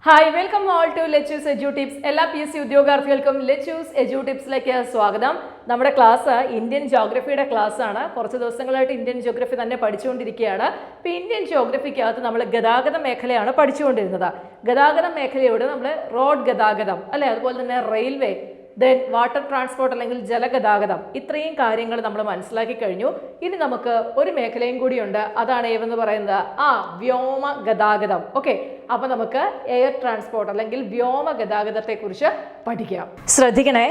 Hi, welcome all to Lechuz Tips. എല്ലാ PSC ഉദ്യോഗാർത്ഥികൾക്കും Lechuz Tipsലേക്ക് സ്വാഗതം. നമ്മുടെ ക്ലാസ് ഇന്ത്യൻ ജോഗ്രഫിയുടെ ക്ലാസ് ആണ്. കുറച്ച് ദിവസങ്ങളായിട്ട് ഇന്ത്യൻ ജോഗ്രഫി തന്നെ പഠിച്ചുകൊണ്ടിരിക്കുകയാണ്. അപ്പോൾ ഇന്ത്യൻ ജോഗ്രഫിക്കകത്ത് നമ്മൾ ഗതാഗത മേഖലയാണ് പഠിച്ചുകൊണ്ടിരുന്നത്. ഗതാഗത മേഖലയോട് നമ്മൾ റോഡ് ഗതാഗതം അല്ലേ, അതുപോലെ തന്നെ റെയിൽവേ, ദെൻ വാട്ടർ ട്രാൻസ്പോർട്ട് അല്ലെങ്കിൽ ജലഗതാഗതം, ഇത്രയും കാര്യങ്ങൾ നമ്മൾ മനസ്സിലാക്കി കഴിഞ്ഞു. ഇനി നമുക്ക് ഒരു മേഖലയും കൂടിയുണ്ട്, അതാണ് ഏവെന്ന് പറയുന്നത് വ്യോമ ഗതാഗതം. ഓക്കെ, അപ്പൊ നമുക്ക് എയർ ട്രാൻസ്പോർട്ട് അല്ലെങ്കിൽ വ്യോമ ഗതാഗതത്തെ കുറിച്ച് പഠിക്കാം. ശ്രദ്ധിക്കണേ,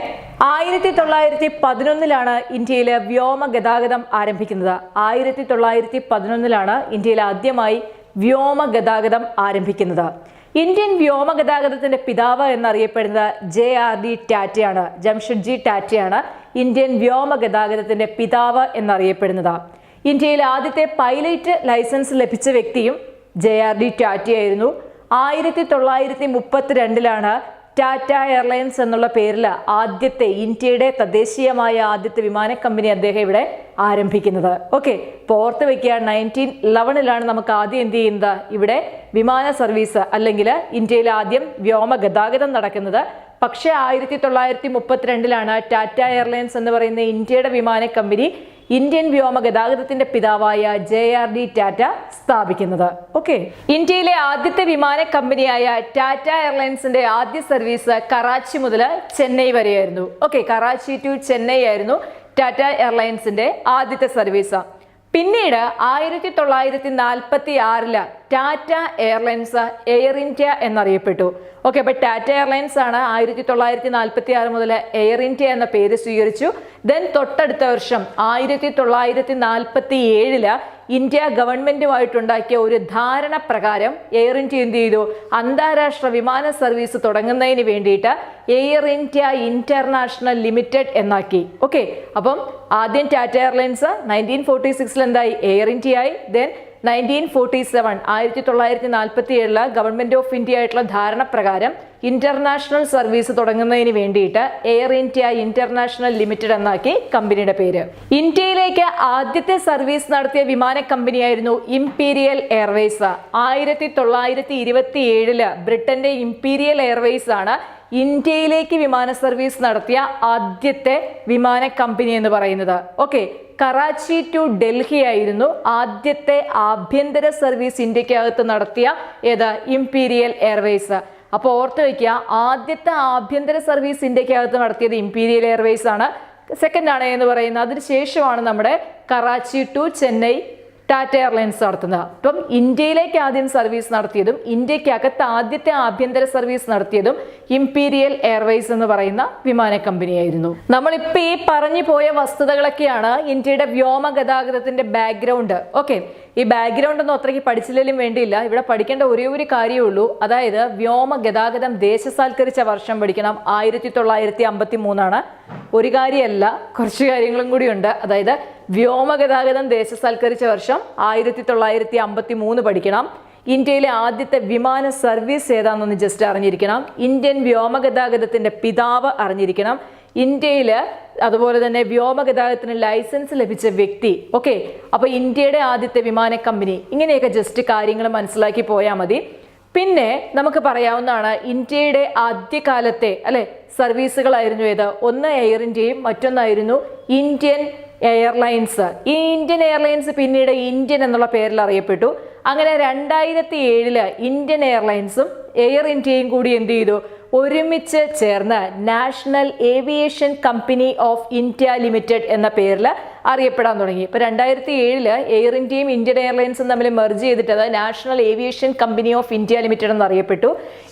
1911 ഇന്ത്യയിലെ വ്യോമ ഗതാഗതം ആരംഭിക്കുന്നത്. 1911 ഇന്ത്യയിൽ ആദ്യമായി വ്യോമ ഗതാഗതം ആരംഭിക്കുന്നത്. ഇന്ത്യൻ വ്യോമഗതാഗതത്തിന്റെ പിതാവ് എന്നറിയപ്പെടുന്നത് JRD ടാറ്റയാണ്. ജംഷഡ്ജി ടാറ്റയാണ് ഇന്ത്യൻ വ്യോമഗതാഗതത്തിന്റെ പിതാവ് എന്നറിയപ്പെടുന്നത്. ഇന്ത്യയിൽ ആദ്യത്തെ പൈലറ്റ് ലൈസൻസ് ലഭിച്ച വ്യക്തിയും JRD ടാറ്റയായിരുന്നു. 1932 ടാറ്റ എയർലൈൻസ് എന്നുള്ള പേരിൽ ആദ്യത്തെ ഇന്ത്യയുടെ തദ്ദേശീയമായ ആദ്യത്തെ വിമാന കമ്പനി അദ്ദേഹം ഇവിടെ ആരംഭിക്കുന്നത്. ഓക്കെ, ഓർത്ത് വെക്കുക, 1911 നമുക്ക് ആദ്യം എന്ത് ചെയ്യുന്നത്, ഇവിടെ വിമാന സർവീസ് അല്ലെങ്കിൽ ഇന്ത്യയിൽ ആദ്യം വ്യോമ ഗതാഗതം നടക്കുന്നത്. പക്ഷേ 1932 ടാറ്റ എയർലൈൻസ് എന്ന് പറയുന്ന ഇന്ത്യയുടെ വിമാന കമ്പനി ഇന്ത്യൻ വ്യോമ ഗതാഗതത്തിന്റെ പിതാവായ JRD ടാറ്റ സ്ഥാപിക്കുന്നത്. ഓക്കെ, ഇന്ത്യയിലെ ആദ്യത്തെ വിമാന കമ്പനിയായ ടാറ്റ എയർലൈൻസിന്റെ ആദ്യ സർവീസ് കറാച്ചി മുതൽ ചെന്നൈ വരെയായിരുന്നു. ഓക്കെ, കറാച്ചി ടു ചെന്നൈ ആയിരുന്നു ടാറ്റ എയർലൈൻസിന്റെ ആദ്യത്തെ സർവീസ്. പിന്നീട് 1946 ടാറ്റ എയർലൈൻസ് എയർ ഇന്ത്യ എന്നറിയപ്പെട്ടു. ഓക്കെ, അപ്പൊ ടാറ്റ എയർലൈൻസ് ആണ് 1946 മുതൽ എയർ ഇന്ത്യ എന്ന പേര് സ്വീകരിച്ചു. ദെൻ തൊട്ടടുത്ത വർഷം 1947 ഇന്ത്യ ഗവൺമെന്റുമായിട്ടുണ്ടാക്കിയ ഒരു ധാരണ പ്രകാരം എയർ ഇന്ത്യ എന്ത് ചെയ്തു, അന്താരാഷ്ട്ര വിമാന സർവീസ് തുടങ്ങുന്നതിന് വേണ്ടിയിട്ട് എയർ ഇന്ത്യ ഇന്റർനാഷണൽ ലിമിറ്റഡ് എന്നാക്കി. ഓക്കെ, അപ്പം ആദ്യം ടാറ്റ എയർലൈൻസ് 1946 എന്തായി, എയർ ഇന്ത്യ ആയി. ദെൻ 1947 1947 ഗവൺമെന്റ് ഓഫ് ഇന്ത്യ ആയിട്ടുള്ള ധാരണ പ്രകാരം ഇന്റർനാഷണൽ സർവീസ് തുടങ്ങുന്നതിന് വേണ്ടിയിട്ട് എയർ ഇന്ത്യ ഇന്റർനാഷണൽ ലിമിറ്റഡ് എന്നാക്കി കമ്പനിയുടെ പേര്. ഇന്ത്യയിലേക്ക് ആദ്യത്തെ സർവീസ് നടത്തിയ വിമാന കമ്പനിയായിരുന്നു ഇംപീരിയൽ എയർവേസ്. 1927 ബ്രിട്ടന്റെ ഇംപീരിയൽ എയർവേസ് ആണ് ഇന്ത്യയിലേക്ക് വിമാന സർവീസ് നടത്തിയ ആദ്യത്തെ വിമാന കമ്പനി എന്ന് പറയുന്നത്. ഓക്കെ, കറാച്ചി ടു ഡൽഹി ആയിരുന്നു ആദ്യത്തെ ആഭ്യന്തര സർവീസ് ഇന്ത്യക്കകത്ത് നടത്തിയ ഇംപീരിയൽ എയർവേസ്. അപ്പോൾ ഓർത്ത് വയ്ക്കുക, ആദ്യത്തെ ആഭ്യന്തര സർവീസ് ഇന്ത്യക്കകത്ത് നടത്തിയത് ഇംപീരിയൽ എയർവേസ് ആണ്. സെക്കൻഡ് ആണ് എന്ന് പറയുന്നത്. അതിനുശേഷമാണ് നമ്മുടെ കറാച്ചി ടു ചെന്നൈ ടാറ്റ എയർലൈൻസ് നടത്തുന്നത്. അപ്പം ഇന്ത്യയിലേക്ക് ആദ്യം സർവീസ് നടത്തിയതും ഇന്ത്യക്കകത്ത് ആദ്യത്തെ ആഭ്യന്തര സർവീസ് നടത്തിയതും ഇംപീരിയൽ എയർവേസ് എന്ന് പറയുന്ന വിമാന കമ്പനിയായിരുന്നു. നമ്മളിപ്പോൾ ഈ പറഞ്ഞു പോയ വസ്തുതകളൊക്കെയാണ് ഇന്ത്യയുടെ വ്യോമ ഗതാഗതത്തിന്റെ ബാക്ക്ഗ്രൗണ്ട്. ഓക്കെ, ഈ ബാക്ക്ഗ്രൗണ്ട് ഒന്നും അത്രയ്ക്ക് പഠിച്ചില്ലെങ്കിലും വേണ്ടിയില്ല, ഇവിടെ പഠിക്കേണ്ട ഒരേ ഒരു കാര്യമേ ഉള്ളൂ. അതായത് വ്യോമ ഗതാഗതം ദേശസാൽക്കരിച്ച വർഷം പഠിക്കണം. 1953. ഒരു കാര്യമല്ല, കുറച്ച് കാര്യങ്ങളും കൂടി ഉണ്ട്. അതായത് വ്യോമ ഗതാഗതം ദേശസാൽക്കരിച്ച വർഷം 1953 പഠിക്കണം. ഇന്ത്യയിലെ ആദ്യത്തെ വിമാന സർവീസ് ഏതാണെന്ന് ജസ്റ്റ് അറിഞ്ഞിരിക്കണം. ഇന്ത്യൻ വ്യോമഗതാഗതത്തിന്റെ പിതാവ് അറിഞ്ഞിരിക്കണം. ഇന്ത്യയിൽ അതുപോലെ തന്നെ വ്യോമഗതാഗതത്തിന് ലൈസൻസ് ലഭിച്ച വ്യക്തി. ഓക്കെ, അപ്പൊ ഇന്ത്യയുടെ ആദ്യത്തെ വിമാന കമ്പനി, ഇങ്ങനെയൊക്കെ ജസ്റ്റ് കാര്യങ്ങൾ മനസ്സിലാക്കി പോയാൽ മതി. പിന്നെ നമുക്ക് പറയാവുന്നതാണ് ഇന്ത്യയുടെ ആദ്യകാലത്തെ സർവീസുകളായിരുന്നു ഏത്, ഒന്ന് എയർ ഇന്ത്യയും മറ്റൊന്നായിരുന്നു ഇന്ത്യൻ എയർലൈൻസ്. ഈ ഇന്ത്യൻ എയർലൈൻസ് പിന്നീട് ഇന്ത്യൻ എന്നുള്ള പേരിൽ അറിയപ്പെട്ടു. അങ്ങനെ 2007 ഇന്ത്യൻ എയർലൈൻസും എയർ ഇന്ത്യയും കൂടി എന്ത് ചെയ്തു, ഒരുമിച്ച് ചേർന്ന് national aviation company of India limited എന്ന പേരിൽ അറിയപ്പെടാൻ തുടങ്ങി. ഇപ്പൊ 2007 എയർ ഇന്ത്യയും ഇന്ത്യൻ എയർലൈൻസും തമ്മിൽ മെർജ് ചെയ്തിട്ട് national aviation company of India limited എന്ന് അറിയപ്പെട്ടു.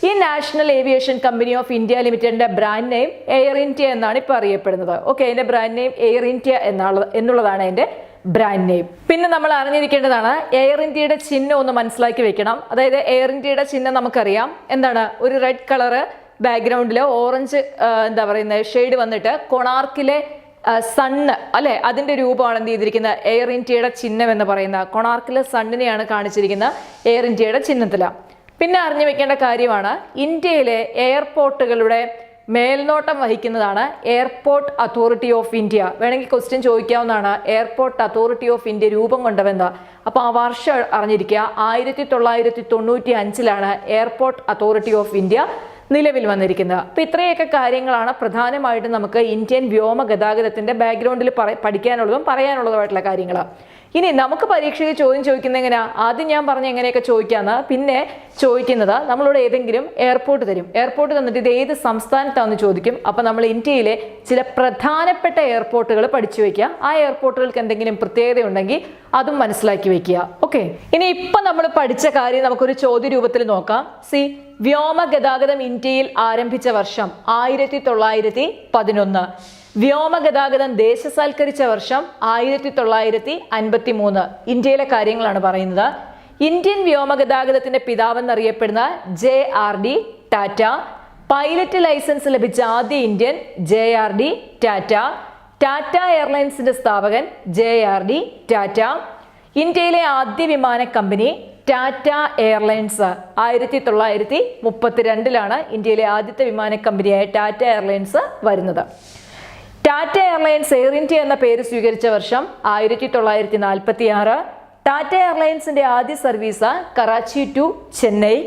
ഈ national aviation company of India ലിമിറ്റഡിന്റെ ബ്രാൻഡ് നെയിം എയർ ഇന്ത്യ എന്നാണ് ഇപ്പൊ അറിയപ്പെടുന്നത്. ഓക്കെ, അതിന്റെ ബ്രാൻഡ് നെയിം എയർ ഇന്ത്യ എന്നുള്ളതാണ് അതിന്റെ ബ്രാൻഡ് നെയിം. പിന്നെ നമ്മൾ അറിഞ്ഞിരിക്കേണ്ടതാണ് എയർ ഇന്ത്യയുടെ ചിഹ്നം ഒന്ന് മനസ്സിലാക്കി വെക്കണം. അതായത് എയർ ഇന്ത്യയുടെ ചിഹ്നം നമുക്കറിയാം എന്താണ്, ഒരു റെഡ് കളറ് ബാക്ക്ഗ്രൗണ്ടിൽ ഓറഞ്ച് ഷെയ്ഡ് വന്നിട്ട് കൊണാർക്കിലെ സണ്ണ് അതിന്റെ രൂപമാണ് എന്ത് ചെയ്തിരിക്കുന്നത്, എയർ ഇന്ത്യയുടെ ചിഹ്നം എന്ന് പറയുന്ന കൊണാർക്കിലെ സണ്ണിനെയാണ് കാണിച്ചിരിക്കുന്നത് എയർ ഇന്ത്യയുടെ ചിഹ്നത്തിലാണ്. പിന്നെ അറിഞ്ഞു വെക്കേണ്ട കാര്യമാണ് ഇന്ത്യയിലെ എയർപോർട്ടുകളുടെ മേൽനോട്ടം വഹിക്കുന്നതാണ് എയർപോർട്ട് അതോറിറ്റി ഓഫ് ഇന്ത്യ. വേണമെങ്കിൽ ക്വസ്റ്റ്യൻ ചോദിക്കാവുന്നതാണ്, എയർപോർട്ട് അതോറിറ്റി ഓഫ് ഇന്ത്യ രൂപം കൊണ്ടവെന്താ? അപ്പോൾ ആ വർഷം അറിഞ്ഞിരിക്കുക. 1995 എയർപോർട്ട് അതോറിറ്റി ഓഫ് ഇന്ത്യ നിലവിൽ വന്നിരിക്കുന്നത്. അപ്പം ഇത്രയൊക്കെ കാര്യങ്ങളാണ് പ്രധാനമായിട്ടും നമുക്ക് ഇന്ത്യൻ വ്യോമ ഗതാഗതത്തിന്റെ ബാക്ക്ഗ്രൗണ്ടിൽ പഠിക്കാനുള്ളതും പറയാനുള്ളതുമായിട്ടുള്ള കാര്യങ്ങൾ. ഇനി നമുക്ക് പരീക്ഷയിൽ ചോദ്യം ചോദിക്കുന്നത് എങ്ങനെയാ? ആദ്യം ഞാൻ പറഞ്ഞ എങ്ങനെയൊക്കെ ചോദിക്കാന്ന്. പിന്നെ ചോദിക്കുന്നത് നമ്മളോട് ഏതെങ്കിലും എയർപോർട്ട് തരും. എയർപോർട്ട് തന്നിട്ട് ഇത് ഏത് സംസ്ഥാനത്താണെന്ന് ചോദിക്കും. അപ്പം നമ്മൾ ഇന്ത്യയിലെ ചില പ്രധാനപ്പെട്ട എയർപോർട്ടുകൾ പഠിച്ചു വയ്ക്കുക. ആ എയർപോർട്ടുകൾക്ക് എന്തെങ്കിലും പ്രത്യേകത ഉണ്ടെങ്കിൽ അതും മനസ്സിലാക്കി വെക്കുക. ഓക്കെ, ഇനി ഇപ്പം നമ്മൾ പഠിച്ച കാര്യം നമുക്കൊരു ചോദ്യ രൂപത്തിൽ നോക്കാം. വ്യോമ ഗതാഗതം ഇന്ത്യയിൽ ആരംഭിച്ച വർഷം 1911. വ്യോമഗതാഗതം ദേശസാൽക്കരിച്ച വർഷം 1953. ഇന്ത്യയിലെ കാര്യങ്ങളാണ് പറയുന്നത്. ഇന്ത്യൻ വ്യോമഗതാഗതത്തിന്റെ പിതാവെന്നറിയപ്പെടുന്ന JRD ടാറ്റ. പൈലറ്റ് ലൈസൻസ് ലഭിച്ച ആദ്യ ഇന്ത്യൻ JRD ടാറ്റ. ടാറ്റ എയർലൈൻസിന്റെ സ്ഥാപകൻ JRD ടാറ്റ. ഇന്ത്യയിലെ ആദ്യ വിമാന കമ്പനി ടാറ്റ എയർലൈൻസ്. 1932 ഇന്ത്യയിലെ ആദ്യത്തെ വിമാന കമ്പനിയായ ടാറ്റ എയർലൈൻസ് വരുന്നത്. ടാറ്റ എയർലൈൻസ് എയർ ഇന്ത്യ എന്ന പേര് സ്വീകരിച്ച വർഷം 1946. ടാറ്റ എയർലൈൻസിന്റെ ആദ്യ സർവീസ് കറാച്ചി ടു ചെന്നൈ.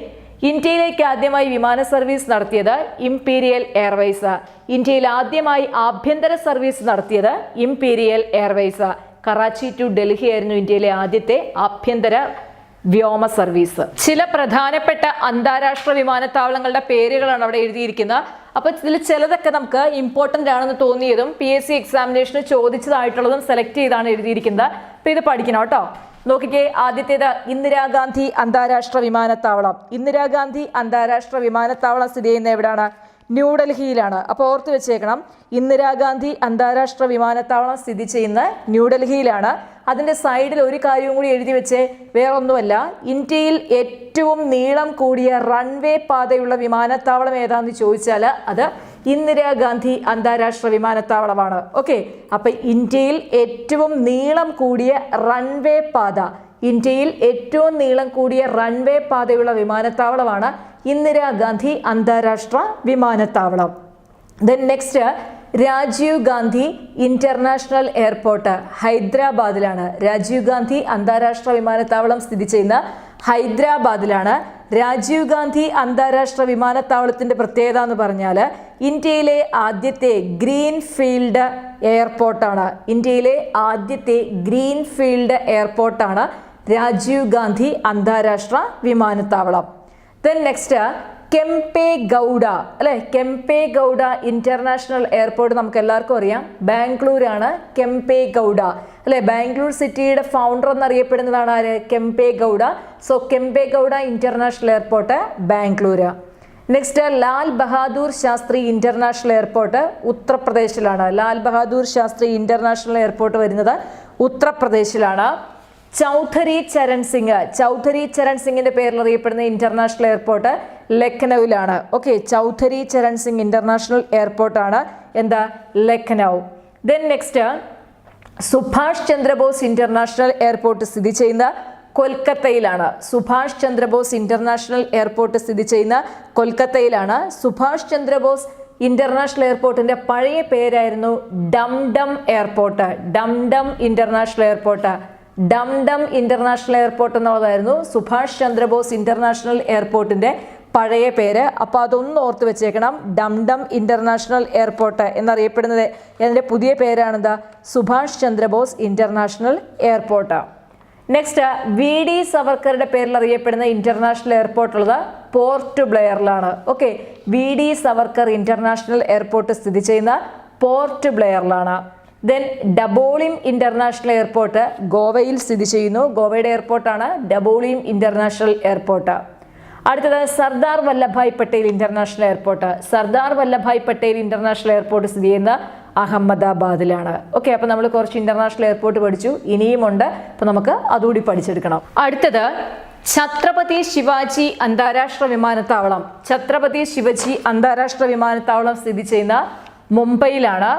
ഇന്ത്യയിലേക്ക് ആദ്യമായി വിമാന സർവീസ് നടത്തിയത് ഇംപീരിയൽ എയർവേസ്. ഇന്ത്യയിൽ ആദ്യമായി ആഭ്യന്തര സർവീസ് നടത്തിയത് imperial airways. Karachi to Delhi ആയിരുന്നു ഇന്ത്യയിലെ ആദ്യത്തെ ആഭ്യന്തര വ്യോമ സർവീസ്. ചില പ്രധാനപ്പെട്ട അന്താരാഷ്ട്ര വിമാനത്താവളങ്ങളുടെ പേരുകളാണ് അവിടെ എഴുതിയിരിക്കുന്നത്. അപ്പൊ ഇതിൽ ചിലതൊക്കെ നമുക്ക് ഇമ്പോർട്ടന്റ് ആണെന്ന് തോന്നിയതും PSC എക്സാമിനേഷന് ചോദിച്ചതായിട്ടുള്ളതും സെലക്ട് ചെയ്താണ് എഴുതിയിരിക്കുന്നത്. അപ്പൊ ഇത് പഠിക്കണം കേട്ടോ. നോക്കിക്കേ, ആദ്യത്തേത് ഇന്ദിരാഗാന്ധി അന്താരാഷ്ട്ര വിമാനത്താവളം. ഇന്ദിരാഗാന്ധി അന്താരാഷ്ട്ര വിമാനത്താവളം സ്ഥിതി ചെയ്യുന്ന എവിടെയാണ്? ന്യൂഡൽഹിയിലാണ്. അപ്പോൾ ഓർത്ത് വെച്ചേക്കണം, ഇന്ദിരാഗാന്ധി അന്താരാഷ്ട്ര വിമാനത്താവളം സ്ഥിതി ചെയ്യുന്ന ന്യൂഡൽഹിയിലാണ്. അതിൻ്റെ സൈഡിൽ ഒരു കാര്യവും കൂടി എഴുതി വെച്ചേ, വേറൊന്നുമല്ല, ഇന്ത്യയിൽ ഏറ്റവും നീളം കൂടിയ റൺവേ പാതയുള്ള വിമാനത്താവളം ഏതാണെന്ന് ചോദിച്ചാൽ അത് ഇന്ദിരാഗാന്ധി അന്താരാഷ്ട്ര വിമാനത്താവളമാണ്. ഓക്കെ, അപ്പം ഇന്ത്യയിൽ ഏറ്റവും നീളം കൂടിയ റൺവേ പാത, ഇന്ത്യയിൽ ഏറ്റവും നീളം കൂടിയ റൺവേ പാതയുള്ള വിമാനത്താവളമാണ് ഇന്ദിരാഗാന്ധി അന്താരാഷ്ട്ര വിമാനത്താവളം. Then next Rajeev Gandhi international airport ഹൈദരാബാദിലാണ്. Rajeev Gandhi അന്താരാഷ്ട്ര വിമാനത്താവളം സ്ഥിതി ചെയ്യുന്ന ഹൈദരാബാദിലാണ്. രാജീവ് ഗാന്ധി അന്താരാഷ്ട്ര വിമാനത്താവളത്തിന്റെ പ്രത്യേകത എന്ന് പറഞ്ഞാൽ ഇന്ത്യയിലെ ആദ്യത്തെ ഗ്രീൻ ഫീൽഡ് എയർപോർട്ടാണ്. ഇന്ത്യയിലെ ആദ്യത്തെ ഗ്രീൻ ഫീൽഡ് എയർപോർട്ടാണ് രാജീവ് ഗാന്ധി അന്താരാഷ്ട്ര വിമാനത്താവളം. ദെൻ നെക്സ്റ്റ് കെംപേഗൌഡ അല്ലെ, കെംപേഗൌഡ ഇന്റർനാഷണൽ എയർപോർട്ട് നമുക്ക് എല്ലാവർക്കും അറിയാം, ബാംഗ്ലൂരാണ് കെംപേഗൌഡ അല്ലെ. ബാംഗ്ലൂർ സിറ്റിയുടെ ഫൗണ്ടർ എന്നറിയപ്പെടുന്നതാണ് ആര്? കെംപേഗൌഡ. So കെംപേഗൌഡ international airport Bangalore. Next Lal Bahadur Shastri international airport ഉത്തർപ്രദേശിലാണ്. Lal Bahadur Shastri international airport വരുന്നത് ഉത്തർപ്രദേശിലാണ്. ചൗധരി ചരൺ സിംഗിന്റെ പേരിൽ അറിയപ്പെടുന്ന international airport ലക്നൌവിലാണ്. Okay, Chaudhary Charan Singh international എയർപോർട്ടാണ് എന്താ? Lucknow. Then next Subhash Chandrabose international airport സ്ഥിതി ചെയ്യുന്ന കൊൽക്കത്തയിലാണ്. സുഭാഷ് ചന്ദ്രബോസ് ഇന്റർനാഷണൽ എയർപോർട്ട് സ്ഥിതി ചെയ്യുന്ന കൊൽക്കത്തയിലാണ്. സുഭാഷ് ചന്ദ്രബോസ് ഇന്റർനാഷണൽ എയർപോർട്ടിന്റെ പഴയ പേരായിരുന്നു Dum Dum airport. Dum Dum international airport. Dum Dum international airport എന്നുള്ളതായിരുന്നു സുഭാഷ് ചന്ദ്രബോസ് ഇന്റർനാഷണൽ എയർപോർട്ടിന്റെ പഴയ പേര്. അപ്പോൾ അതൊന്ന് ഓർത്ത് വെച്ചേക്കണം. ഡംഡം ഇന്റർനാഷണൽ എയർപോർട്ട് എന്നറിയപ്പെടുന്നത് അതിൻ്റെ പുതിയ പേരാണെന്താ? Subhash Chandrabose international airport. Next VD സവർക്കറുടെ പേരിൽ അറിയപ്പെടുന്ന ഇന്റർനാഷണൽ എയർപോർട്ട് ഉള്ളത് port ബ്ലെയറിലാണ്. Okay, VD Savarkar international airport സ്ഥിതി ചെയ്യുന്ന പോർട്ട് ബ്ലെയറിലാണ്. ദെൻ ഡബോളിം ഇന്റർനാഷണൽ എയർപോർട്ട് ഗോവയിൽ സ്ഥിതി ചെയ്യുന്നു. ഗോവയുടെ എയർപോർട്ടാണ് ഡബോളിം ഇന്റർനാഷണൽ എയർപോർട്ട്. അടുത്തത് Sardar Vallabhbhai Patel international airport. Sardar Vallabhbhai Patel international airport സ്ഥിതി ചെയ്യുന്ന അഹമ്മദാബാദിലാണ്. ഓക്കെ, അപ്പോൾ നമ്മൾ കുറച്ച് ഇന്റർനാഷണൽ എയർപോർട്ട് പഠിച്ചു, ഇനിയുമുണ്ട്. അപ്പോൾ നമുക്ക് അതുകൂടി പഠിച്ചെടുക്കണം. അടുത്തത് ഛത്രപതി ശിവാജി അന്താരാഷ്ട്ര വിമാനത്താവളം. ഛത്രപതി ശിവജി അന്താരാഷ്ട്ര വിമാനത്താവളം സ്ഥിതി ചെയ്യുന്ന മുംബൈയിലാണ്.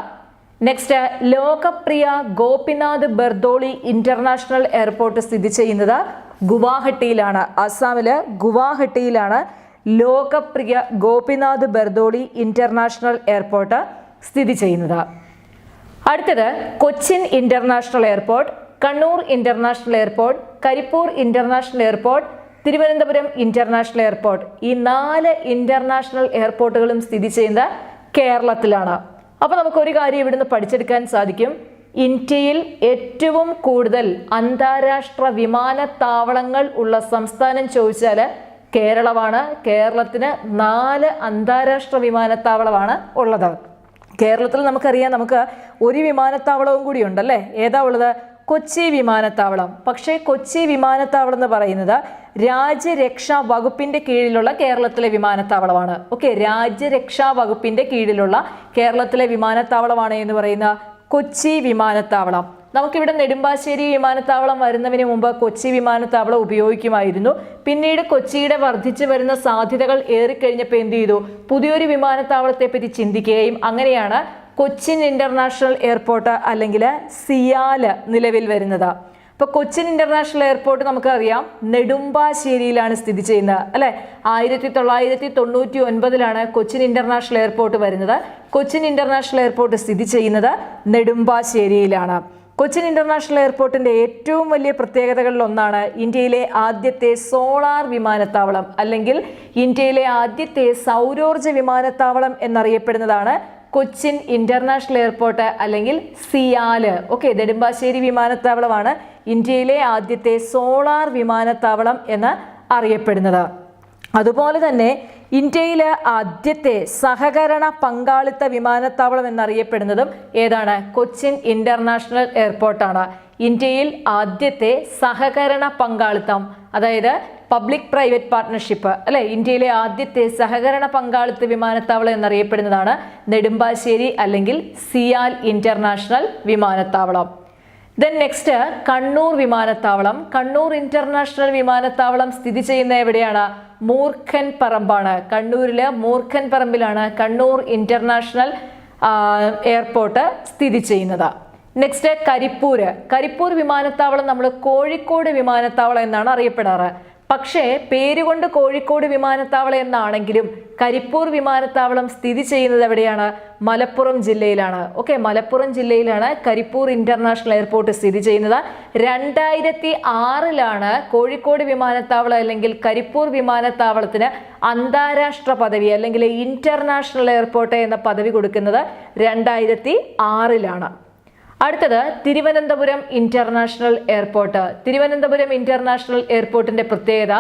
Next Lokpriya Gopinath Bordoloi international airport സ്ഥിതി ചെയ്യുന്നത് ഗുവാഹട്ടിയിലാണ്. അസാമിലെ ഗുവാഹട്ടിയിലാണ് ലോകപ്രിയ ഗോപിനാഥ് ബർദോളി ഇന്റർനാഷണൽ എയർപോർട്ട് സ്ഥിതി ചെയ്യുന്നത്? അടുത്തത് Cochin international airport, Kannur international airport, Karipur international airport, Thiruvananthapuram international airport. ഈ 4 ഇന്റർനാഷണൽ എയർപോർട്ടുകളും സ്ഥിതി ചെയ്യുന്നത് കേരളത്തിലാണ്. അപ്പൊ നമുക്ക് ഒരു കാര്യം ഇവിടുന്ന് പഠിച്ചെടുക്കാൻ സാധിക്കും. ഇന്ത്യയിൽ ഏറ്റവും കൂടുതൽ അന്താരാഷ്ട്ര വിമാനത്താവളങ്ങൾ ഉള്ള സംസ്ഥാനം ചോദിച്ചാൽ കേരളമാണ്. കേരളത്തിന് 4 അന്താരാഷ്ട്ര വിമാനത്താവളമാണ് ഉള്ളത്. കേരളത്തിൽ നമുക്കറിയാം, നമുക്ക് ഒരു വിമാനത്താവളവും കൂടി ഉണ്ടല്ലേ. ഏതാ ഉള്ളത്? കൊച്ചി വിമാനത്താവളം. പക്ഷേ കൊച്ചി വിമാനത്താവളം എന്ന് പറയുന്നത് രാജ്യരക്ഷാ വകുപ്പിന്റെ കീഴിലുള്ള കേരളത്തിലെ വിമാനത്താവളമാണ്. ഓക്കെ, രാജ്യരക്ഷാ വകുപ്പിന്റെ കീഴിലുള്ള കേരളത്തിലെ വിമാനത്താവളമാണ് എന്ന് പറയുന്ന കൊച്ചി വിമാനത്താവളം. നമുക്കിവിടെ നെടുമ്പാശ്ശേരി വിമാനത്താവളം വരുന്നതിന് മുമ്പ് കൊച്ചി വിമാനത്താവളം ഉപയോഗിക്കുമായിരുന്നു. പിന്നീട് കൊച്ചിയുടെ വർദ്ധിച്ചു വരുന്ന സാധ്യതകൾ ഏറിക്കഴിഞ്ഞപ്പോൾ എന്ത് ചെയ്തു? പുതിയൊരു വിമാനത്താവളത്തെ പറ്റി ചിന്തിക്കുകയും അങ്ങനെയാണ് കൊച്ചിൻ ഇന്റർനാഷണൽ എയർപോർട്ട് അല്ലെങ്കിൽ സിയാല് നിലവിൽ വരുന്നത്. ഇപ്പൊ കൊച്ചിൻ ഇന്റർനാഷണൽ എയർപോർട്ട് നമുക്കറിയാം നെടുമ്പാശ്ശേരിയിലാണ് സ്ഥിതി ചെയ്യുന്നത് അല്ലെ. 1999 കൊച്ചിൻ ഇന്റർനാഷണൽ എയർപോർട്ട് വരുന്നത്. കൊച്ചിൻ ഇന്റർനാഷണൽ എയർപോർട്ട് സ്ഥിതി ചെയ്യുന്നത് നെടുമ്പാശ്ശേരിയിലാണ്. കൊച്ചിൻ ഇന്റർനാഷണൽ എയർപോർട്ടിന്റെ ഏറ്റവും വലിയ പ്രത്യേകതകളിൽ ഒന്നാണ് ഇന്ത്യയിലെ ആദ്യത്തെ സോളാർ വിമാനത്താവളം അല്ലെങ്കിൽ ഇന്ത്യയിലെ ആദ്യത്തെ സൗരോർജ വിമാനത്താവളം എന്നറിയപ്പെടുന്നതാണ് കൊച്ചിൻ ഇന്റർനാഷണൽ എയർപോർട്ട് അല്ലെങ്കിൽ സിയാല്. ഓക്കെ, നെടുമ്പാശ്ശേരി വിമാനത്താവളമാണ് ഇന്ത്യയിലെ ആദ്യത്തെ സോളാർ വിമാനത്താവളം എന്ന് അറിയപ്പെടുന്നത്. അതുപോലെ തന്നെ ഇന്ത്യയിലെ ആദ്യത്തെ സഹകരണ പങ്കാളിത്ത വിമാനത്താവളം എന്നറിയപ്പെടുന്നതും ഏതാണ്? കൊച്ചിൻ ഇന്റർനാഷണൽ എയർപോർട്ടാണ്. ഇന്ത്യയിൽ ആദ്യത്തെ സഹകരണ പങ്കാളിത്തം, അതായത് പബ്ലിക് പ്രൈവറ്റ് പാർട്ട്ണർഷിപ്പ് അല്ലെ, ഇന്ത്യയിലെ ആദ്യത്തെ സഹകരണ പങ്കാളിത്ത വിമാനത്താവളം എന്നറിയപ്പെടുന്നതാണ് നെടുമ്പാശ്ശേരി അല്ലെങ്കിൽ സിയാൽ ഇന്റർനാഷണൽ വിമാനത്താവളം. ദെൻ നെക്സ്റ്റ് കണ്ണൂർ വിമാനത്താവളം. കണ്ണൂർ ഇന്റർനാഷണൽ വിമാനത്താവളം സ്ഥിതി ചെയ്യുന്ന എവിടെയാണ്? മൂർഖൻ പറമ്പാണ്. കണ്ണൂരിലെ മൂർഖൻ പറമ്പിലാണ് കണ്ണൂർ ഇന്റർനാഷണൽ എയർപോർട്ട് സ്ഥിതി ചെയ്യുന്നത്. നെക്സ്റ്റ് കരിപ്പൂര്. കരിപ്പൂർ വിമാനത്താവളം നമ്മൾ കോഴിക്കോട് വിമാനത്താവളം എന്നാണ് അറിയപ്പെടാറ്. പക്ഷേ പേരുകൊണ്ട് കോഴിക്കോട് വിമാനത്താവളം എന്നാണെങ്കിലും കരിപ്പൂർ വിമാനത്താവളം സ്ഥിതി ചെയ്യുന്നത് എവിടെയാണ്? മലപ്പുറം ജില്ലയിലാണ്. ഓക്കെ, മലപ്പുറം ജില്ലയിലാണ് കരിപ്പൂർ ഇന്റർനാഷണൽ എയർപോർട്ട് സ്ഥിതി ചെയ്യുന്നത്. 2006 കോഴിക്കോട് വിമാനത്താവളം അല്ലെങ്കിൽ കരിപ്പൂർ വിമാനത്താവളത്തിന് അന്താരാഷ്ട്ര പദവി അല്ലെങ്കിൽ ഇന്റർനാഷണൽ എയർപോർട്ട് എന്ന പദവി കൊടുക്കുന്നത് 2006. അടുത്തത് Thiruvananthapuram international airport. Thiruvananthapuram international എയർപോർട്ടിന്റെ പ്രത്യേകത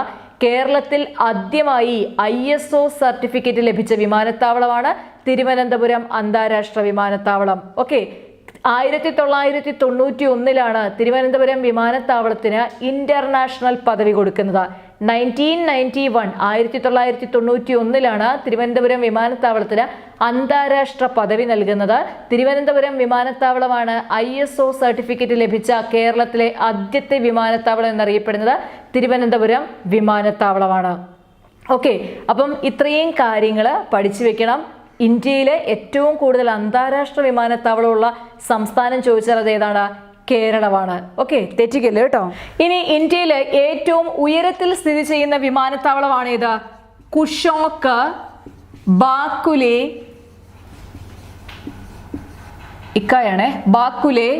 കേരളത്തിൽ ആദ്യമായി ISO സർട്ടിഫിക്കറ്റ് ലഭിച്ച വിമാനത്താവളമാണ് തിരുവനന്തപുരം അന്താരാഷ്ട്ര വിമാനത്താവളം. ഓക്കെ, 1991 തിരുവനന്തപുരം വിമാനത്താവളത്തിന് ഇന്റർനാഷണൽ പദവി കൊടുക്കുന്നത്. 1991 തിരുവനന്തപുരം വിമാനത്താവളത്തിന് അന്താരാഷ്ട്ര പദവി നൽകുന്നത്. തിരുവനന്തപുരം വിമാനത്താവളമാണ് ISO സർട്ടിഫിക്കറ്റ് ലഭിച്ച കേരളത്തിലെ ആദ്യത്തെ വിമാനത്താവളം എന്നറിയപ്പെടുന്നത് തിരുവനന്തപുരം വിമാനത്താവളമാണ്. ഓക്കെ, അപ്പം ഇത്രയും കാര്യങ്ങൾ പഠിച്ചു വെക്കണം. ഇന്ത്യയിലെ ഏറ്റവും കൂടുതൽ അന്താരാഷ്ട്ര വിമാനത്താവളമുള്ള സംസ്ഥാനം ചോദിച്ചാൽ അത് ഏതാണ്? കേരളമാണ്. ഓക്കെ, തെറ്റിക്കല്ലേ കേട്ടോ. ഇനി ഇന്ത്യയിലെ ഏറ്റവും ഉയരത്തിൽ സ്ഥിതി ചെയ്യുന്ന വിമാനത്താവളമാണ് ഏത്? കുഷോക്ക് ബാക്കുലെ ബാക്കുലെ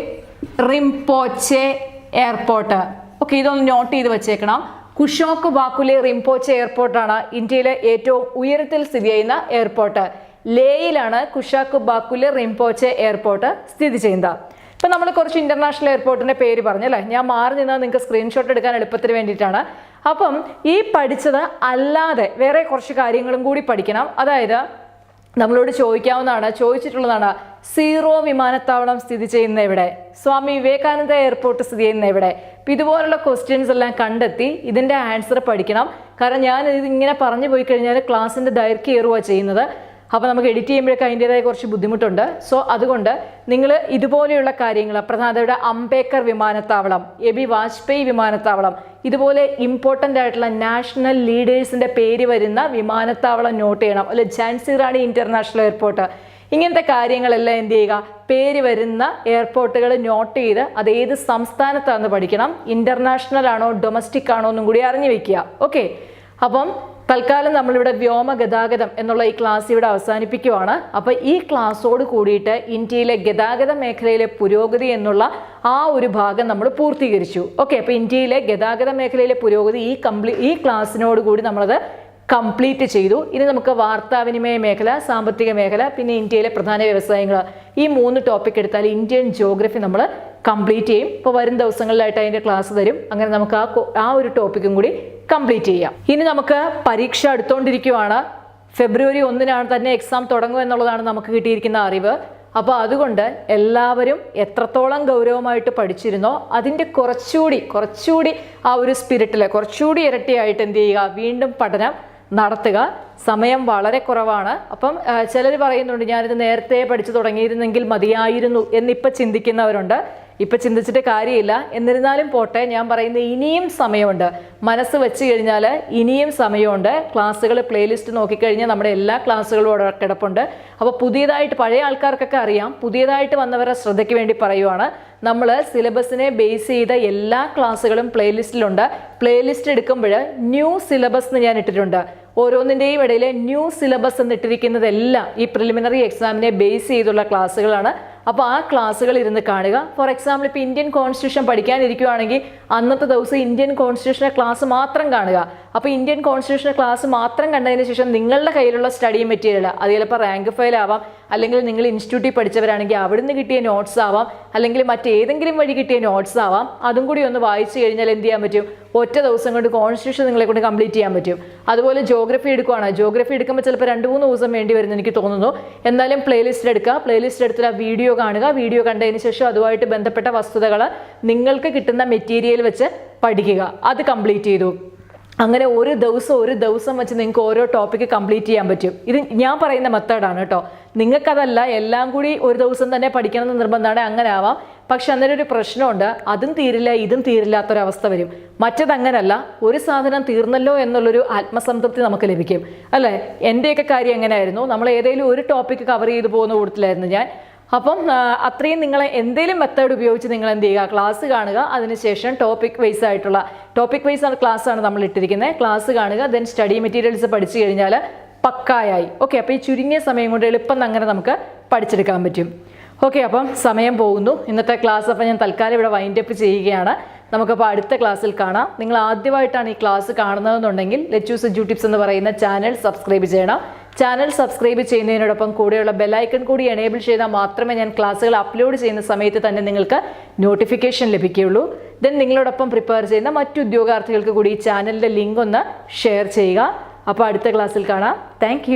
റിംപോച്ചെ എയർപോർട്ട്. ഓക്കെ, ഇതൊന്ന് നോട്ട് ചെയ്ത് വെച്ചേക്കണം. കുഷോക്ക് ബാക്കുലെ റിംപോച്ചെ എയർപോർട്ടാണ് ഇന്ത്യയിലെ ഏറ്റവും ഉയരത്തിൽ സ്ഥിതി ചെയ്യുന്ന എയർപോർട്ട്. ലേയിലാണ് കുഷോക്ക് ബാക്കുലെ റിംപോച്ചെ എയർപോർട്ട് സ്ഥിതി ചെയ്യുന്നത്. ഇപ്പം നമ്മൾ കുറച്ച് ഇന്റർനാഷണൽ എയർപോർട്ടിന്റെ പേര് പറഞ്ഞല്ലേ, ഞാൻ മാറി നിന്നാൽ നിങ്ങൾക്ക് സ്ക്രീൻഷോട്ട് എടുക്കാൻ എളുപ്പത്തിന് വേണ്ടിയിട്ടാണ്. അപ്പം ഈ പഠിച്ചത് അല്ലാതെ വേറെ കുറച്ച് കാര്യങ്ങളും കൂടി പഠിക്കണം. അതായത് നമ്മളോട് ചോദിച്ചിട്ടുള്ളതാണ് സീറോ വിമാനത്താവളം സ്ഥിതി ചെയ്യുന്ന എവിടെ? സ്വാമി വിവേകാനന്ദ എയർപോർട്ട് സ്ഥിതി ചെയ്യുന്ന എവിടെ? അപ്പം ഇതുപോലുള്ള ക്വസ്റ്റ്യൻസ് എല്ലാം കണ്ടെത്തി ഇതിൻ്റെ ആൻസർ പഠിക്കണം. കാരണം ഞാൻ ഇതിങ്ങനെ പറഞ്ഞു പോയി കഴിഞ്ഞാൽ ക്ലാസ്സിൻ്റെ ദൈർഘ്യം ഏറുകയാണ് ചെയ്യുന്നത്. അപ്പോൾ നമുക്ക് എഡിറ്റ് ചെയ്യുമ്പോഴൊക്കെ അതിൻ്റെതായ കുറച്ച് ബുദ്ധിമുട്ടുണ്ട്. സോ അതുകൊണ്ട് നിങ്ങൾ ഇതുപോലെയുള്ള കാര്യങ്ങൾ, പ്രധാനമായിട്ട് അംബേദ്കർ വിമാനത്താവളം, എബി വാജ്പേയി വിമാനത്താവളം, ഇതുപോലെ ഇമ്പോർട്ടൻ്റ് ആയിട്ടുള്ള നാഷണൽ ലീഡേഴ്സിൻ്റെ പേര് വരുന്ന വിമാനത്താവളം നോട്ട് ചെയ്യണം. അല്ലെ, ഝാൻസി റാണി ഇന്റർനാഷണൽ എയർപോർട്ട്, ഇങ്ങനത്തെ കാര്യങ്ങളെല്ലാം എന്ത് ചെയ്യുക? പേര് വരുന്ന എയർപോർട്ടുകൾ നോട്ട് ചെയ്ത് അത് ഏത് സംസ്ഥാനത്താണെന്ന് പഠിക്കണം. ഇന്റർനാഷണൽ ആണോ ഡൊമസ്റ്റിക് ആണോ എന്നും കൂടി അറിഞ്ഞു വെക്കുക. ഓക്കെ, അപ്പം തൽക്കാലം നമ്മളിവിടെ വ്യോമഗതാഗതം എന്നുള്ള ഈ ക്ലാസ് ഇവിടെ അവസാനിപ്പിക്കുവാണ്. അപ്പോൾ ഈ ക്ലാസ്സോട് കൂടിയിട്ട് ഇന്ത്യയിലെ ഗതാഗത മേഖലയിലെ പുരോഗതി എന്നുള്ള ആ ഒരു ഭാഗം നമ്മൾ പൂർത്തീകരിച്ചു. ഓക്കെ, അപ്പോൾ ഇന്ത്യയിലെ ഗതാഗത മേഖലയിലെ പുരോഗതി ഈ ക്ലാസ്സിനോട് കൂടി നമ്മളത് കംപ്ലീറ്റ് ചെയ്തു. ഇനി നമുക്ക് വാർത്താവിനിമയ മേഖല, സാമ്പത്തിക മേഖല, പിന്നെ ഇന്ത്യയിലെ പ്രധാന വ്യവസായങ്ങൾ, ഈ 3 ടോപ്പിക് എടുത്താൽ ഇന്ത്യൻ ജോഗ്രഫി നമ്മൾ കംപ്ലീറ്റ് ചെയ്യും. ഇപ്പോൾ വരും ദിവസങ്ങളിലായിട്ട് അതിൻ്റെ ക്ലാസ് തരും. അങ്ങനെ നമുക്ക് ആ ഒരു ടോപ്പിക്കും കൂടി കംപ്ലീറ്റ് ചെയ്യാം. ഇനി നമുക്ക് പരീക്ഷ അടുത്തുകൊണ്ടിരിക്കുവാണ്. ഫെബ്രുവരി 1 തന്നെ എക്സാം തുടങ്ങും എന്നുള്ളതാണ് നമുക്ക് കിട്ടിയിരിക്കുന്ന അറിവ്. അപ്പോൾ അതുകൊണ്ട് എല്ലാവരും എത്രത്തോളം ഗൗരവമായിട്ട് പഠിച്ചിരുന്നോ അതിൻ്റെ കുറച്ചുകൂടി ആ ഒരു സ്പിരിറ്റിൽ കുറച്ചുകൂടി ഇരട്ടിയായിട്ട് എന്ത് ചെയ്യുക, വീണ്ടും പഠനം നടത്തുക. സമയം വളരെ കുറവാണ്. അപ്പം ചിലർ പറയുന്നുണ്ട് ഞാനിത് നേരത്തെ പഠിച്ചു തുടങ്ങിയിരുന്നെങ്കിൽ മതിയായിരുന്നു എന്നിപ്പോൾ ചിന്തിക്കുന്നവരുണ്ട്. ഇപ്പം ചിന്തിച്ചിട്ട് കാര്യമില്ല. എന്നിരുന്നാലും പോട്ടെ, ഞാൻ പറയുന്നത് ഇനിയും സമയമുണ്ട്. മനസ്സ് വെച്ച് കഴിഞ്ഞാൽ ഇനിയും സമയമുണ്ട്. ക്ലാസ്സുകൾ പ്ലേലിസ്റ്റ് നോക്കിക്കഴിഞ്ഞാൽ നമ്മുടെ എല്ലാ ക്ലാസ്സുകളും അവിടെ കിടപ്പുണ്ട്. അപ്പോൾ പുതിയതായിട്ട് പഴയ ആൾക്കാർക്കൊക്കെ അറിയാം, പുതിയതായിട്ട് വന്നവരെ ശ്രദ്ധയ്ക്ക് വേണ്ടി പറയുവാണ്. നമ്മൾ സിലബസിനെ ബേസ് ചെയ്ത എല്ലാ ക്ലാസ്സുകളും പ്ലേലിസ്റ്റിലുണ്ട്. പ്ലേലിസ്റ്റ് എടുക്കുമ്പോൾ ന്യൂ സിലബസ് എന്ന് ഞാൻ ഇട്ടിട്ടുണ്ട്. ഓരോന്നിൻ്റെയും ഇടയിൽ ന്യൂ സിലബസ് എന്നിട്ടിരിക്കുന്നതെല്ലാം ഈ പ്രിലിമിനറി എക്സാമിനെ ബേസ് ചെയ്തുള്ള ക്ലാസ്സുകളാണ്. അപ്പോൾ ആ ക്ലാസ്സുകൾ ഇരുന്ന് കാണുക. ഫോർ എക്സാമ്പിൾ ഇപ്പോൾ ഇന്ത്യൻ കോൺസ്റ്റിറ്റ്യൂഷൻ പഠിക്കാനിരിക്കുകയാണെങ്കിൽ അന്നത്തെ ദിവസം ഇന്ത്യൻ കോൺസ്റ്റിറ്റ്യൂഷൻ്റെ ക്ലാസ് മാത്രം കാണുക. അപ്പോൾ ഇന്ത്യൻ കോൺസ്റ്റിറ്റ്യൂഷൻ്റെ ക്ലാസ് മാത്രം കണ്ടതിന് ശേഷം നിങ്ങളുടെ കയ്യിലുള്ള സ്റ്റഡി മെറ്റീരിയൽ, അത് ചിലപ്പോൾ റാങ്ക് ഫയൽ ആവാം, അല്ലെങ്കിൽ നിങ്ങൾ ഇൻസ്റ്റിറ്റ്യൂട്ടിൽ പഠിച്ചവരാണെങ്കിൽ അവിടുന്ന് കിട്ടിയ നോട്ട്സ് ആവാം, അല്ലെങ്കിൽ മറ്റേതെങ്കിലും വഴി കിട്ടിയ നോട്ട്സ് ആവാം. അതും കൂടി ഒന്ന് വായിച്ചു കഴിഞ്ഞാൽ എന്ത് ചെയ്യാൻ പറ്റും, ഒറ്റ ദിവസം കൊണ്ട് കോൺസ്റ്റിറ്റ്യൂഷൻ നിങ്ങളെ കൊണ്ട് കംപ്ലീറ്റ് ചെയ്യാൻ പറ്റും. അതുപോലെ ജോഗ്രഫി എടുക്കുകയാണ്. ജോഗ്രഫി എടുക്കുമ്പോൾ ചിലപ്പോൾ 2-3 ദിവസം വേണ്ടി വരുമെന്ന് എനിക്ക് തോന്നുന്നു. എന്നാലും പ്ലേലിസ്റ്റ് എടുക്കുക. പ്ലേലിസ്റ്റ് എടുത്തിട്ട് ആ വീഡിയോ കാണുക. വീഡിയോ കണ്ടതിന് ശേഷം അതുമായിട്ട് ബന്ധപ്പെട്ട വസ്തുതകൾ നിങ്ങൾക്ക് കിട്ടുന്ന മെറ്റീരിയൽ വെച്ച് പഠിക്കുക. അത് കംപ്ലീറ്റ് ചെയ്തു. അങ്ങനെ ഒരു ദിവസം വെച്ച് നിങ്ങൾക്ക് ഓരോ ടോപ്പിക്ക് കംപ്ലീറ്റ് ചെയ്യാൻ പറ്റും. ഇത് ഞാൻ പറയുന്ന മെത്തേഡാണ് കേട്ടോ. നിങ്ങൾക്കതല്ല എല്ലാം കൂടി ഒരു ദിവസം തന്നെ പഠിക്കണമെന്ന് നിർബന്ധമാണ്, അങ്ങനെ ആവാം. പക്ഷെ അന്നേരം ഒരു പ്രശ്നമുണ്ട്, അതും തീരില്ല ഇതും തീരില്ലാത്തൊരവസ്ഥ വരും. മറ്റതങ്ങനല്ല, ഒരു സാധനം തീർന്നല്ലോ എന്നുള്ളൊരു ആത്മസംതൃപ്തി നമുക്ക് ലഭിക്കും, അല്ലേ? എൻ്റെയൊക്കെ കാര്യം എങ്ങനെയായിരുന്നു, നമ്മൾ ഏതെങ്കിലും ഒരു ടോപ്പിക്ക് കവർ ചെയ്തു പോകുന്ന കൂട്ടത്തിലായിരുന്നു ഞാൻ. അപ്പം അത്രയും നിങ്ങൾ എന്തെങ്കിലും മെത്തേഡ് ഉപയോഗിച്ച് നിങ്ങൾ എന്ത് ചെയ്യുക, ക്ലാസ് കാണുക. അതിനുശേഷം ടോപ്പിക് വൈസ് ക്ലാസ്സാണ് നമ്മൾ ഇട്ടിരിക്കുന്നത്. ക്ലാസ് കാണുക, ദെൻ സ്റ്റഡി മെറ്റീരിയൽസ് പഠിച്ചു കഴിഞ്ഞാൽ പക്കായായി. ഓക്കെ, അപ്പോൾ ഈ ചുരുങ്ങിയ സമയം കൊണ്ട് എളുപ്പം അങ്ങനെ നമുക്ക് പഠിച്ചെടുക്കാൻ പറ്റും. ഓക്കെ, അപ്പം സമയം പോകുന്നു. ഇന്നത്തെ ക്ലാസ് അപ്പം ഞാൻ തൽക്കാലം ഇവിടെ വൈൻഡപ്പ് ചെയ്യുകയാണ്. നമുക്കപ്പോൾ അടുത്ത ക്ലാസ്സിൽ കാണാം. നിങ്ങൾ ആദ്യമായിട്ടാണ് ഈ ക്ലാസ് കാണുന്നതെന്നുണ്ടെങ്കിൽ ലെച്ചൂസ് എഡ്യൂടിപ്സ് എന്ന് പറയുന്ന ചാനൽ സബ്സ്ക്രൈബ് ചെയ്യണം. ചാനൽ സബ്സ്ക്രൈബ് ചെയ്യുന്നതിനോടൊപ്പം കൂടെയുള്ള ബെല്ലൈക്കൺ കൂടി എനേബിൾ ചെയ്താൽ മാത്രമേ ഞാൻ ക്ലാസ്സുകൾ അപ്ലോഡ് ചെയ്യുന്ന സമയത്ത് തന്നെ നിങ്ങൾക്ക് നോട്ടിഫിക്കേഷൻ ലഭിക്കുകയുള്ളൂ. ദെൻ നിങ്ങളോടൊപ്പം പ്രിപ്പയർ ചെയ്യുന്ന മറ്റു ഉദ്യോഗാർത്ഥികൾക്ക് കൂടി ഈ ചാനലിൻ്റെ ലിങ്ക് ഒന്ന് ഷെയർ ചെയ്യുക. അപ്പോൾ അടുത്ത ക്ലാസ്സിൽ കാണാം. താങ്ക്